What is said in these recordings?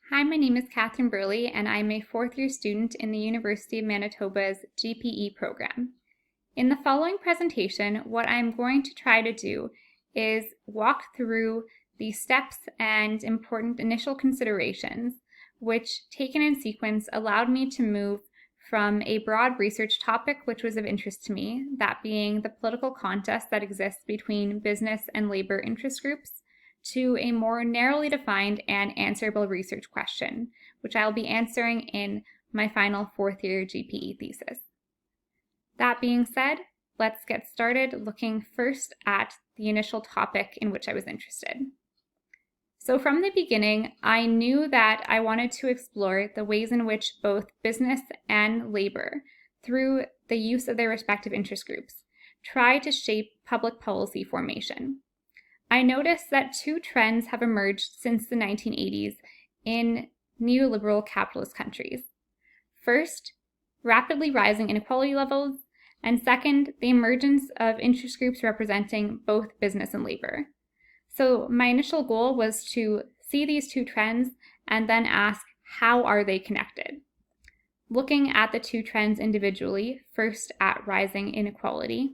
Hi, my name is Katherine Burley, and I'm a fourth-year student in the University of Manitoba's GPE program. In the following presentation, what I'm going to try to do is walk through the steps and important initial considerations, which, taken in sequence, allowed me to move from a broad research topic which was of interest to me, that being the political contest that exists between business and labor interest groups, to a more narrowly defined and answerable research question, which I'll be answering in my final fourth-year GPE thesis. That being said, let's get started looking first at the initial topic in which I was interested. So from the beginning, I knew that I wanted to explore the ways in which both business and labor, through the use of their respective interest groups, try to shape public policy formation. I noticed that two trends have emerged since the 1980s in neoliberal capitalist countries. First, rapidly rising inequality levels, and second, the emergence of interest groups representing both business and labor. So my initial goal was to see these two trends and then ask, how are they connected? Looking at the two trends individually, first at rising inequality.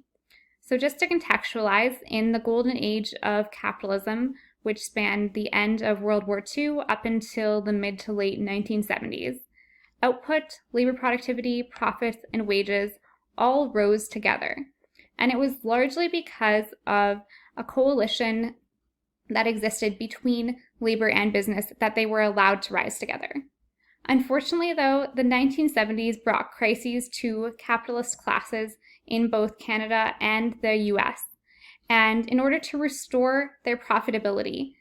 So just to contextualize, in the golden age of capitalism, which spanned the end of World War II up until the mid to late 1970s, output, labor productivity, profits, and wages all rose together. And it was largely because of a coalition that existed between labor and business that they were allowed to rise together. Unfortunately, though, the 1970s brought crises to capitalist classes in both Canada and the US. And in order to restore their profitability,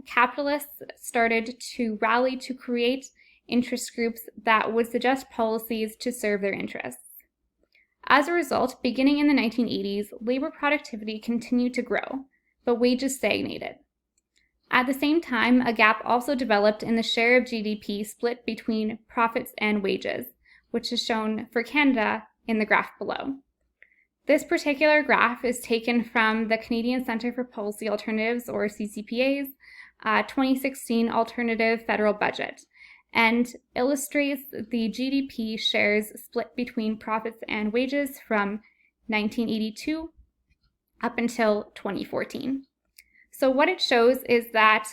capitalists started to rally to create interest groups that would suggest policies to serve their interests. As a result, beginning in the 1980s, labor productivity continued to grow, but wages stagnated. At the same time, a gap also developed in the share of GDP split between profits and wages, which is shown for Canada in the graph below. This particular graph is taken from the Canadian Centre for Policy Alternatives, or CCPA's, 2016 Alternative Federal Budget, and illustrates the GDP shares split between profits and wages from 1982 up until 2014. So what it shows is that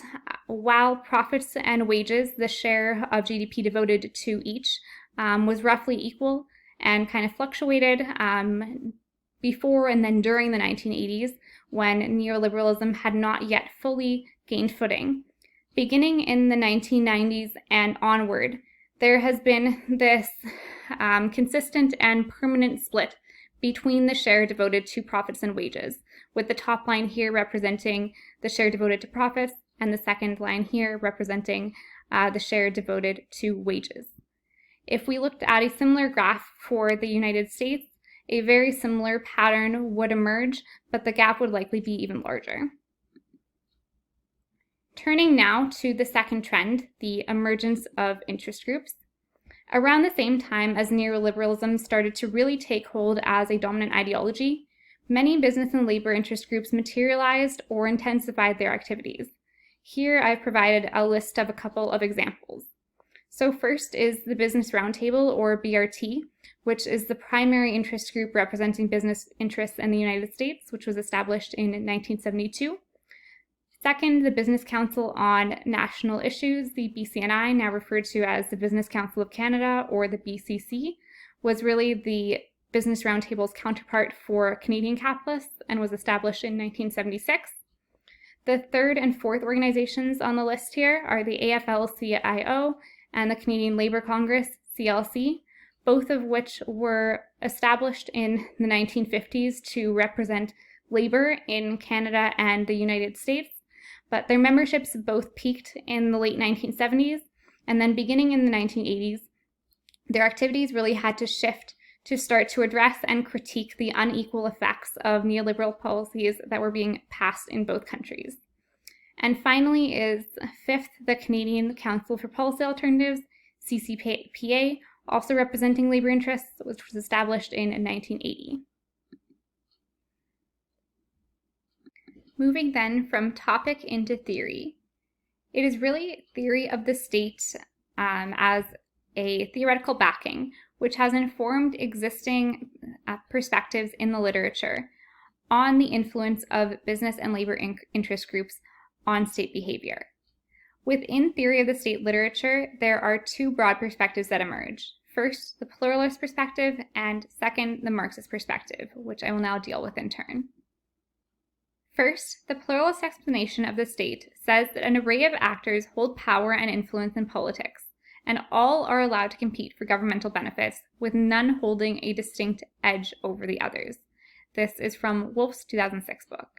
while profits and wages, the share of GDP devoted to each, was roughly equal and kind of fluctuated before and then during the 1980s, when neoliberalism had not yet fully gained footing. Beginning in the 1990s and onward, there has been this consistent and permanent split between the share devoted to profits and wages, with the top line here representing the share devoted to profits, and the second line here representing the share devoted to wages. If we looked at a similar graph for the United States, a very similar pattern would emerge, but the gap would likely be even larger. Turning now to the second trend, the emergence of interest groups. Around the same time as neoliberalism started to really take hold as a dominant ideology, many business and labor interest groups materialized or intensified their activities. Here I've provided a list of a couple of examples. So first is the Business Roundtable, or BRT, which is the primary interest group representing business interests in the United States, which was established in 1972. Second, the Business Council on National Issues, the BCNI, now referred to as the Business Council of Canada, or the BCC, was really the Business Roundtable's counterpart for Canadian capitalists and was established in 1976. The third and fourth organizations on the list here are the AFL-CIO and the Canadian Labour Congress, CLC, both of which were established in the 1950s to represent labor in Canada and the United States. But their memberships both peaked in the late 1970s, and then beginning in the 1980s, their activities really had to shift to start to address and critique the unequal effects of neoliberal policies that were being passed in both countries. And finally is fifth, the Canadian Council for Policy Alternatives, CCPA, also representing labor interests, which was established in 1980. Moving then from topic into theory. It is really theory of the state as a theoretical backing, which has informed existing perspectives in the literature on the influence of business and labor interest groups on state behavior. Within theory of the state literature, there are two broad perspectives that emerge. First, the pluralist perspective, and second, the Marxist perspective, which I will now deal with in turn. First, the pluralist explanation of the state says that an array of actors hold power and influence in politics, and all are allowed to compete for governmental benefits, with none holding a distinct edge over the others. This is from Wolf's 2006 book.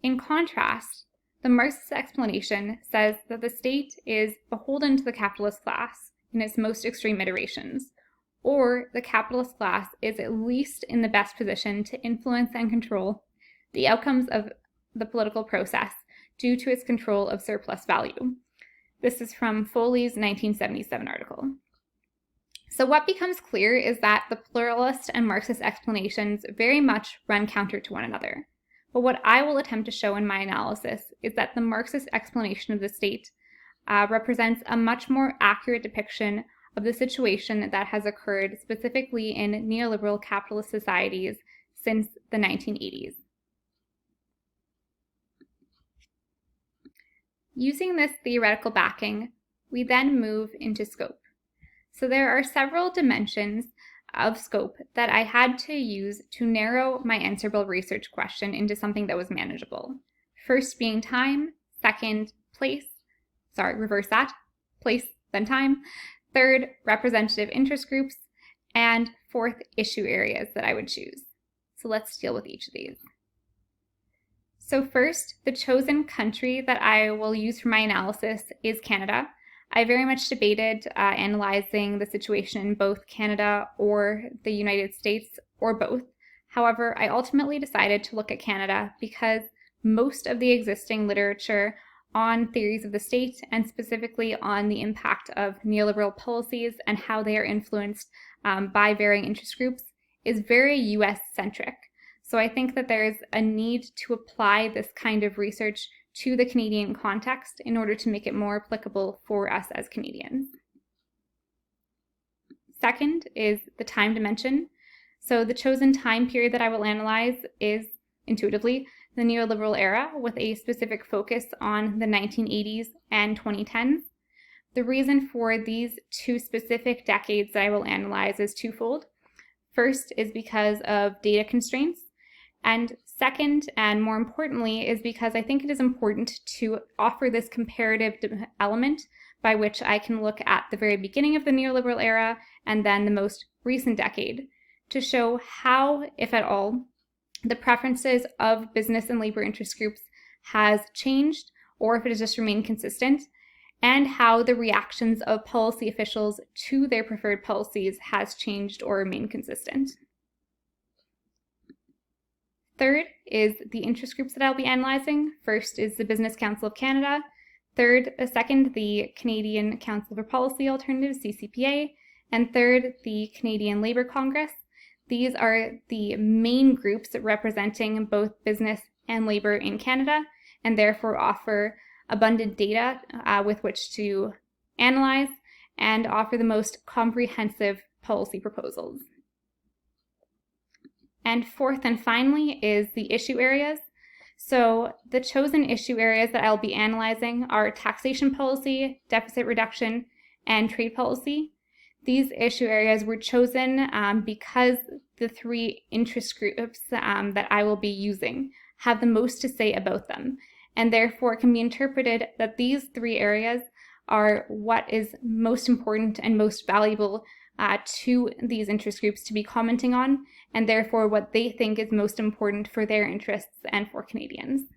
In contrast, the Marxist explanation says that the state is beholden to the capitalist class in its most extreme iterations, or the capitalist class is at least in the best position to influence and control the outcomes of the political process due to its control of surplus value. This is from Foley's 1977 article. So what becomes clear is that the pluralist and Marxist explanations very much run counter to one another. But what I will attempt to show in my analysis is that the Marxist explanation of the state represents a much more accurate depiction of the situation that has occurred specifically in neoliberal capitalist societies since the 1980s. Using this theoretical backing, we then move into scope. So there are several dimensions of scope that I had to use to narrow my answerable research question into something that was manageable. First being time, second, place, place, then time, third, representative interest groups, and fourth, issue areas that I would choose. So let's deal with each of these. So first, the chosen country that I will use for my analysis is Canada. I very much debated analyzing the situation in both Canada or the United States, or both. However, I ultimately decided to look at Canada because most of the existing literature on theories of the state, and specifically on the impact of neoliberal policies and how they are influenced by varying interest groups, is very US-centric. So I think that there's a need to apply this kind of research to the Canadian context in order to make it more applicable for us as Canadians. Second is the time dimension. So the chosen time period that I will analyze is, intuitively, the neoliberal era, with a specific focus on the 1980s and 2010s. The reason for these two specific decades that I will analyze is twofold. First is because of data constraints, and second, and more importantly, is because I think it is important to offer this comparative element by which I can look at the very beginning of the neoliberal era and then the most recent decade to show how, if at all, the preferences of business and labor interest groups has changed, or if it has just remained consistent, and how the reactions of policy officials to their preferred policies has changed or remained consistent. Third is the interest groups that I'll be analyzing. First is the Business Council of Canada. Second, the Canadian Council for Policy Alternatives, CCPA. And third, the Canadian Labour Congress. These are the main groups representing both business and labor in Canada, and therefore offer abundant data with which to analyze and offer the most comprehensive policy proposals. And fourth and finally is the issue areas. So the chosen issue areas that I'll be analyzing are taxation policy, deficit reduction, and trade policy. These issue areas were chosen because the three interest groups that I will be using have the most to say about them, and therefore it can be interpreted that these three areas are what is most important and most valuable to these interest groups to be commenting on, and therefore what they think is most important for their interests and for Canadians.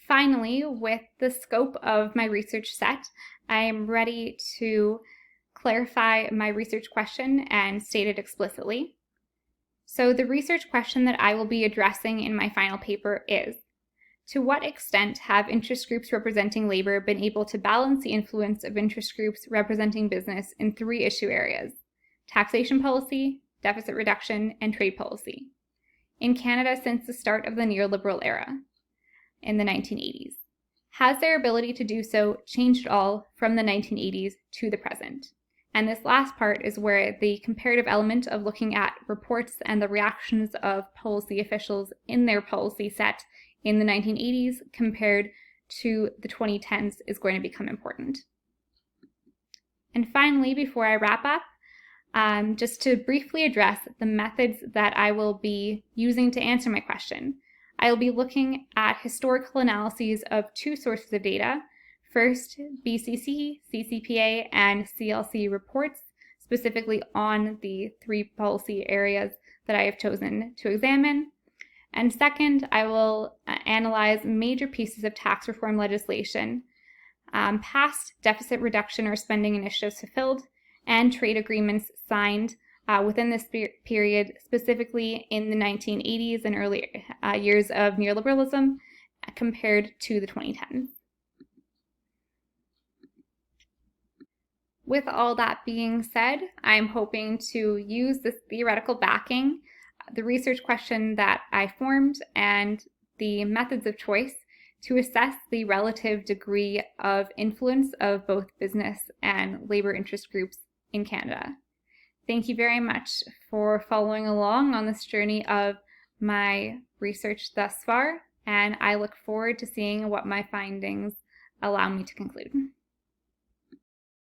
Finally, with the scope of my research set, I am ready to clarify my research question and state it explicitly. So the research question that I will be addressing in my final paper is, to what extent have interest groups representing labor been able to balance the influence of interest groups representing business in three issue areas: taxation policy, deficit reduction, and trade policy? in Canada since the start of the neoliberal era in the 1980s? Has their ability to do so changed at all from the 1980s to the present? And this last part is where the comparative element of looking at reports and the reactions of policy officials in their policy set in the 1980s compared to the 2010s is going to become important. And finally, before I wrap up, just to briefly address the methods that I will be using to answer my question. I will be looking at historical analyses of two sources of data. First, BCC, CCPA, and CLC reports, specifically on the three policy areas that I have chosen to examine. And second, I will analyze major pieces of tax reform legislation, past deficit reduction or spending initiatives fulfilled, and trade agreements signed within this period, specifically in the 1980s and early years of neoliberalism compared to the 2010s. With all that being said, I'm hoping to use this theoretical backing, the research question that I formed, and the methods of choice to assess the relative degree of influence of both business and labor interest groups in Canada. Thank you very much for following along on this journey of my research thus far, and I look forward to seeing what my findings allow me to conclude.